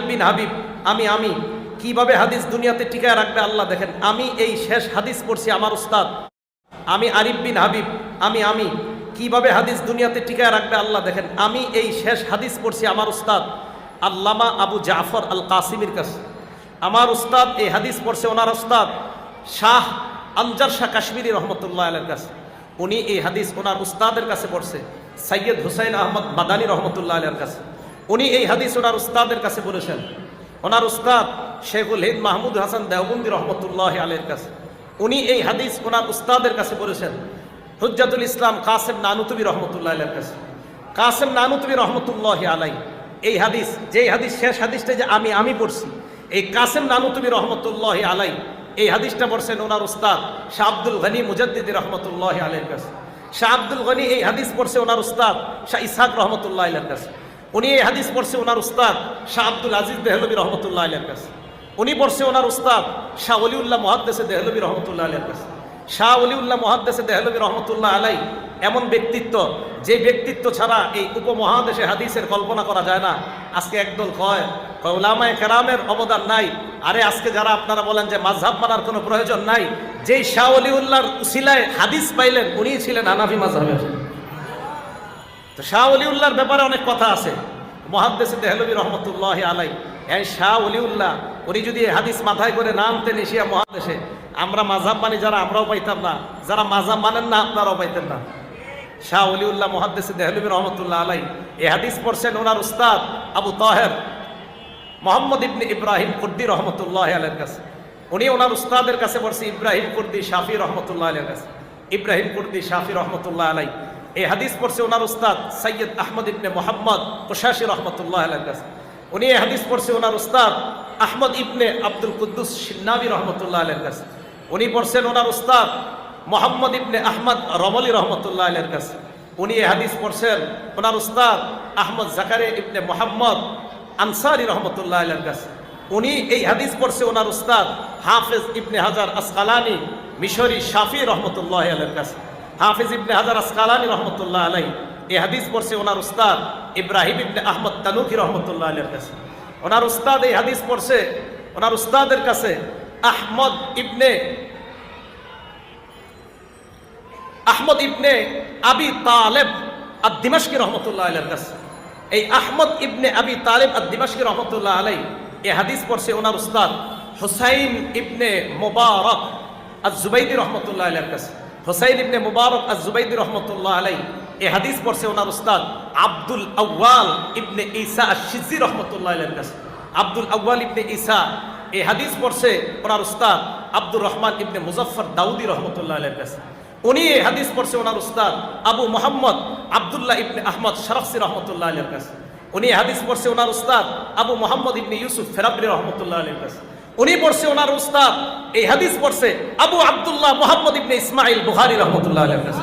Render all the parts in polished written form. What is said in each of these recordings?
বিন হাবিব, আমি কিভাবে হাদিস দুনিয়াতে টিকায় রাখবে আল্লাহ দেখেন। আমি এই শেষ হাদিস পড়ছি আমার উস্তাদ, আমি আরিফ বিন হাবিব, আমি কিভাবে হাদিস দুনিয়াতে টিকায় রাখবে আল্লাহ দেখেন। আমি এই শেষ হাদিস পড়ছি আমার উস্তাদ আল্লামা আবু জাফর আল কাসিমির কাছে। আমার উস্তাদ এই হাদিস পড়ছে ওনার উস্তাদ শাহ আনজার শাহ কাশ্মীরি রহমতুল্লাহ আলাইহির কাছে। উনি এই হাদিস ওনার উস্তাদের কাছে পড়ছে সৈয়দ হুসাইন আহমদ মাদানী রহমতুল্লাহ আলাইহির কাছে। উনি এই হাদিস ওনার উস্তাদের কাছে বলেছেন। ওনার উস্তাদ শেখুল হিন্দ মাহমুদ হাসান দেওবন্দি রহমতুল্লাহ আলাইহির কাছে। উনি এই হাদিস ওনার উস্তাদের কাছে বলেছেন হুজ্জাতুল ইসলাম কাসেম নানুতুবি রহমতুল্লাহ আলাইহির কাছে। কাসেম নানুতুবি রহমতুল্লাহ আলাইহি এই হাদিস, যেই হাদিস শেষ হাদিসটা যে আমি পড়ছি, এই কাসেম নানুতুবি রহমতুল্লাহ আলাইহি এই হাদিসটা পড়ছেন ওনার উস্তাদ শাহ আব্দুল গনি মুজাদ্দিদি রহমতুল্লাহ আলাইহির কাছে। শাহ আব্দুল গনি এই হাদিস পড়ছে ওনার উস্তাদ শাহ ইসহাক রহমতুল্লাহ আলাইহির কাছে। উনি এই হাদিস পড়ছে ওনার উস্তাদ শাহ আব্দুল আজিজ দেহলভী রহমতুল্লাহ আলাইহির কাছে। উনি পড়ছে ওনার উস্তাদ শাহ ওলিউল্লাহ মুহাদ্দিস দেহলভী রহমতুল্লাহ আলাইহির কাছে। শাহ ওলিউল্লাহ মুহাদ্দিস দেহলভী রহমতুল্লাহ আলাইহি এমন ব্যক্তিত্ব, যে ব্যক্তিত্ব ছাড়া এই উপমহাদেশে হাদিসের কল্পনা করা যায় না। আজকে একদল কয় উলামায়ে কেরামের অবদান নাই। আরে আজকে যারা আপনারা বলেন যে মাযহাব মানার কোনো প্রয়োজন নাই, যেই শাহ ওলিউল্লাহর উসিলায় হাদিস পাইলেন উনি ছিলেন হানাফি মাযহাবের। তো শাহ ওলিউল্লাহর ব্যাপারে অনেক কথা আছে। মুহাদ্দিস দেহলভী রহমতুল্লাহ আলাইহি এই শাহ ওলিউল্লাহ উনি যদি হাদিস মাথায় করে না আনতেন এশিয়া মহাদেশে, আমরা মাযহাব মানি যারা আমরাও পাইতাম না, যারা মাযহাব মানেন না আপনারাও পাইতেন না। শাহ ওলিউল্লাহ মুহাদ্দিস দেহলভী রহমতুল্লাহ আলাইহি এই হাদিস পড়ছেন ওনার উস্তাদ আবু তাহের মোহাম্মদ ইবনে ইব্রাহিম কুর্দি রহমতুল্লাহ আলাইহির কাছে। উনি ওনার উস্তাদের কাছে পড়ছে ইব্রাহিম কুর্দি শাফি রহমতুল্লাহ আলাইহির কাছে। ইব্রাহিম কুর্দি শাফি রহমতুল্লাহ আলাইহি এই হাদিস পড়ছে ওনার উস্তাদ সৈয়দ আহমদ ইবনে মোহাম্মদ কুশাশি রহমতুল্লাহ আলাইহির কাছে। উনি এই হাদিস পড়ছে ওনার উস্তাদ আহমদ ইবনে আব্দুল কুদ্দুস সিন্নাবি রহমতুল্লাহ আলাইহির কাছে। উনি পড়ছেন ওনার উস্তাদ মোহাম্মদ ইবনে আহমদ রমলি রহমতুল্লাহ আলাইহির কাছে। উনি এই হাদিস পড়ছেন ওনার উস্তাদ আহমদ জাকারিয়া ইবনে মোহাম্মদ আনসারি রহমতুল্লাহ আলাইহির কাছে। উনি এই হাদিস পড়ছে ওনার উস্তাদ হাফেজ ইবনে হাজার আসকালানি মিশরি শাফি রহমতুল্লাহ আলাইহির কাছে। হাফেজ ইবনে হাজার আসকালানি রহমতুল্লাহ আলাইহি এই হাদিস পড়ছে ওনার উস্তাদ ইব্রাহিম ইবনে আহমদ তানুকি রহমতুল্লাহ আলাইহির কাছে। ওনার উস্তাদ এই হাদিস পড়ছে ওনার উস্তাদের কাছে আহমদ ইবনে আবি তালেব আদ-দিমাশকি রহমতুল্লাহ আলাইহির কাছে। এই আহমদ ইবনে আবি তালেব আদ-দিমাশকি রহমতুল্লাহ আলাইহি এই হাদিস পড়ছে ওনার উস্তাদ হুসাইন ইবনে মুবারক আজ-জুবাইদি রহমতুল্লাহ আলাইহির কাছে। হুসাইন ইবনে মুবারক আজ-জুবাইদি রহমতুল্লাহ আলাইহি এই হাদিস পড়ছে ওনার উস্তাদ আব্দুল আউয়াল ইবনে ঈসা আশ-শিজি রহমতুল্লাহ আলাইহির কাছে। আব্দুল আউয়াল ইবনে ঈসা এই হাদিস পড়ছে ওনার উস্তাদ আব্দুর রহমান ইবনে মুজাফফর দাউদি রহমতুল্লাহ আলাইহির কাছে। উনি এই হাদিস পড়ছে ওনার উস্তাদ আবু মুহাম্মদ আব্দুল্লাহ ইবনে আহমদ শরফসি রহমতুল্লাহ আলাইহির কাছে। উনি এই হাদিস পড়ছে ওনার উস্তাদ আবু মুহাম্মদ ইবনে ইউসুফ ফেরাবরি রহমতুল্লাহ আলাইহির কাছে। উনি পড়ছে ওনার উস্তাদ এই হাদিস পড়ছে আবু আব্দুল্লাহ মুহাম্মদ ইবনে ইসমাইল বুখারী রহমতুল্লাহ আলাইহির কাছে।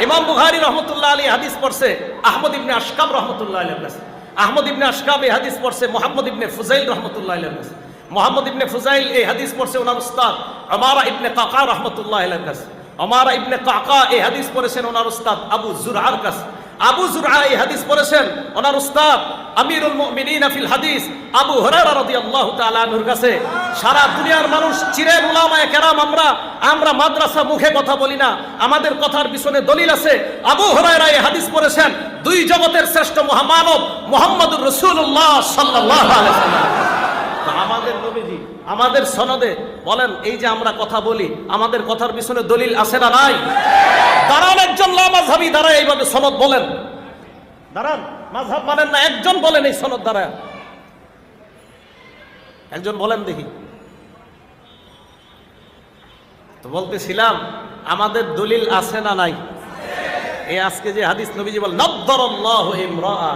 ইমাম বুখারী রহমতুল্লাহ আলাইহি হাদিস পড়ছে আহমদ ইবনে আশকাব রহমতুল্লাহ আলাইহির কাছে। আহমদ ইবনে আশকাব এই হাদিস পড়ছে মুহাম্মদ ইবনে ফুজাইল রহমতুল্লাহ আলাইহির কাছে। মুহাম্মদ ইবনে ফুজাইল এই হাদিস পড়ছে ওনার উস্তাদ উমারা ইবনে কাকা রহমতুল্লাহ আলাইহির কাছে। উমারা ইবনে কাকা এই হাদিস পড়েছেন ওনার উস্তাদ আবু জুরআর কাছে। আবু জুরআ এই হাদিস পড়েছেন ওনার উস্তাদ আমিরুল মুমিনিন ফিল হাদিস আবু হুরায়রা রাদিয়াল্লাহু তাআলা আনহুর কাছে। সারা দুনিয়ার মানুষ চিরেন উলামায়ে কেরাম, আমরা মাদ্রাসা মুখে কথা বলি না, আমাদের কথার পিছনে দলিল আছে। আবু হুরায়রা এই হাদিস পড়েছেন দুই জগতের শ্রেষ্ঠ মহামানব মুহাম্মদুর রাসূলুল্লাহ সাল্লাল্লাহু আলাইহি ওয়াসাল্লাম। তো আমাদের নবীজি আমাদের সনদে বলেন, এই যে আমরা কথা বলি আমাদের কথার পিছনে দলিল আছে না নাই? দাঁড়ান একজন লামাযহাবী দাঁড়ায় এইভাবে সনদ বলেন, দাঁড়ান, মাযহাব মানেন না, একজন বলেন এই সনদ দাঁড়ায়, একজন বলেন দেখি। তো বলতেছিলাম আমাদের দলিল আছে না নাই? এই আজকে যে হাদিস নবীজি বলেন নদ্দারাল্লাহু ইমরাআ,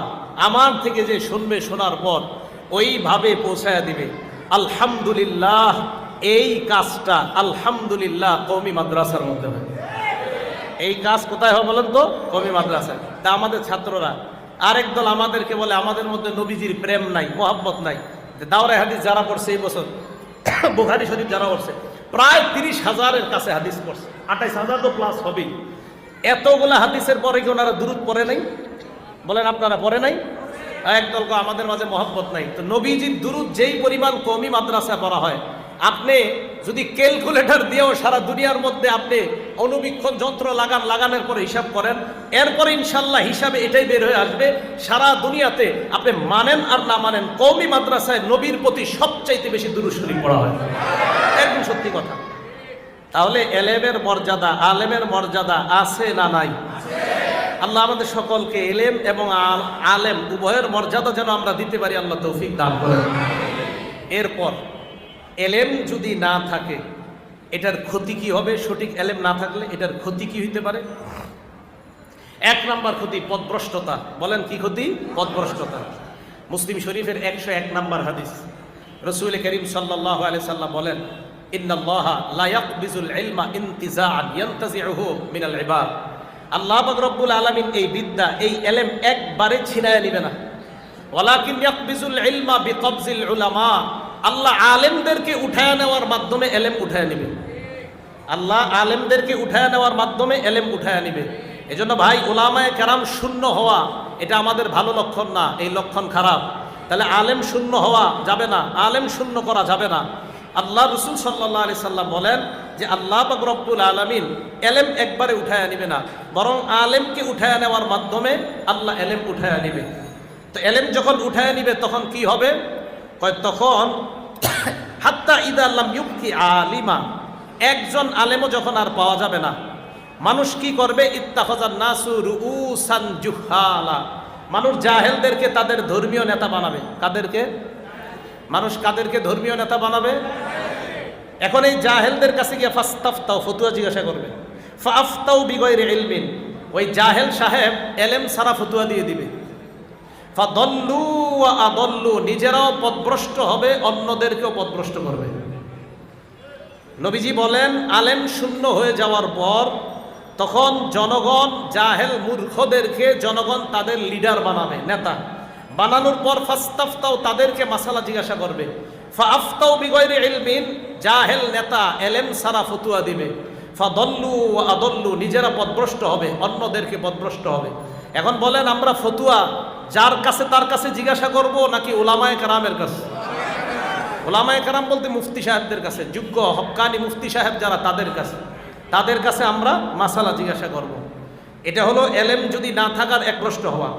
আমার থেকে যে শুনবে শোনার পর ওইভাবে পৌঁছায়া দিবে। আলহামদুলিল্লাহ, এই কাজটা আলহামদুলিল্লাহ কওমি মাদ্রাসার মধ্যে হয়। এই কাজ কোথায় হয় বলেন তো? কওমি মাদ্রাসায়। তা আমাদের ছাত্ররা আরেক দল আমাদেরকে বলে আমাদের মধ্যে নবীজির প্রেম নাই, মোহাব্বত নাই। দাওরায়ে হাদিস যারা পড়ছে এই বছর, বুখারী শরীফ যারা পড়ছে, প্রায় 30,000-এর কাছে হাদিস পড়ছে, 28,000 তো প্লাস হবেই। এতগুলা হাদিসের পরে কি ওনারা দুরূদ পড়ে নাই? বলেন আপনারা পড়ে নাই? একদল কয় আমাদের মাঝে মহব্বত নাই। তো নবীজির দুরূদ যেই পরিমাণ কওমি মাদ্রাসায় পড়া হয়, আপনি যদি ক্যালকুলেটর দিয়েও সারা দুনিয়ার মধ্যে আপনি অনুবীক্ষণ যন্ত্র লাগানোর পরে হিসাব করেন, এরপরে ইনশাল্লাহ হিসাবে এটাই বের হয়ে আসবে, সারা দুনিয়াতে আপনি মানেন আর না মানেন, কওমি মাদ্রাসায় নবীর প্রতি সবচাইতে বেশি দুরূদ শরীফ পড়া হয়। একদম সত্যি কথা। তাহলে এলেমের মর্যাদা, আলেমের মর্যাদা আছে না নাই? আল্লাহ আমাদের সকলকে এলেম এবং আলেম উভয়ের মর্যাদা যেন আমরা দিতে পারি, আল্লাহ তৌফিক দান করেন। এরপর এলেম যদি না থাকে এটার ক্ষতি কি হবে? সঠিক এলেম না থাকলে এটার ক্ষতি কি হইতে পারে? এক নাম্বার ক্ষতি পথভ্রষ্টতা। বলেন কি ক্ষতি? পথভ্রষ্টতা। মুসলিম শরীফের 101 নাম্বার হাদিস, রাসূল করিম সাল্লাল্লাহু আলাইহি সাল্লাম বলেন, ইন্নাল্লাহা লা ইয়াকবিজুল ইলমা ইনতিজাআন ইয়ানতাজিউহু মিনাল ইবাদ। আল্লাহ পাক রব্বুল আলামিন এই বিদ্যা, এই এলেম একবারে ছিনায় নিবে না। ওয়ালাকিন ইয়াকবিজুল ইলমা বিকবজিল উলামা। আল্লাহ আলেমদেরকে উঠায় নেওয়ার মাধ্যমে এলেম উঠায় নেবে। আল্লাহ আলেমদেরকে উঠায় নেওয়ার মাধ্যমে এলেম উঠায় নেবে। এজন্য ভাই, উলামায়ে কেরাম শূন্য হওয়া এটা আমাদের ভালো লক্ষণ না, এই লক্ষণ খারাপ। তাহলে আলেম শূন্য হওয়া যাবে না, আলেম শূন্য করা যাবে না। আল্লাহ রাসূল সাল্লাল্লাহু আলাইহি সাল্লাম বলেন যে আল্লাহ পাক রব্বুল আলামিন এলেম একবারে উঠায় নেবে না, বরং আলেমকে উঠায় নেওয়ার মাধ্যমে আল্লাহ এলেম উঠায় নেবে। তো এলেম যখন উঠায় নিবে তখন কি হবে? কয় তখন হাত্তা ইদা লাম ইউবকি আলিমা, একজন আলেমও যখন আর পাওয়া যাবে না, মানুষ কি করবে? ইত্তাখাযান নাসু রুউসান জুহালা, মানুষ জাহেলদেরকে তাদের ধর্মীয় নেতা বানাবে। কাদেরকে? মানুষ কাদেরকে ধর্মীয় নেতা বানাবে? এখন এই জাহেলদের কাছে গিয়ে ফাস্তাফতাও, ফতুয়া জিজ্ঞাসা করবে। ফাআফতাউ বিগাইরি ইলমিন, ওই জাহেল সাহেব এলেম সারা ফতুয়া দিয়ে দিবে। ফাদল্লু ওয়া আদল্লু, নিজেরাও পথভ্রষ্ট হবে, অন্যদেরকেও পথভ্রষ্ট করবে। নবীজি বলেন আলেম শূন্য হয়ে যাওয়ার পর তখন জনগণ জাহেল মূর্খদেরকে জনগণ তাদের লিডার বানাবে, নেতা বানানোর পর ফাস্তাফতাও, তাদেরকে মাসালা জিজ্ঞাসা করবে। ফাআফতাউ বিগাইরি ইলমিন, জাহেল নেতা এলেম সারা ফতুয়া দিবে। ফাদল্লু ওয়া আদল্লু, নিজেরা পথভ্রষ্ট হবে, অন্যদেরকে পথভ্রষ্ট হবে। এখন বলেন আমরা ফতুয়া যার কাছে তার কাছে জিজ্ঞাসা করব নাকি উলামায়ে কেরামের কাছে? উলামায়ে কেরাম বলতে মুফতি সাহেবদের কাছে, যোগ্য হক্কানি মুফতি সাহেব যারা, তাদের কাছে আমরা মাসালা জিজ্ঞাসা করব। এটা হলো এলেম যদি না থাকার এক প্রশ্ন হওয়া।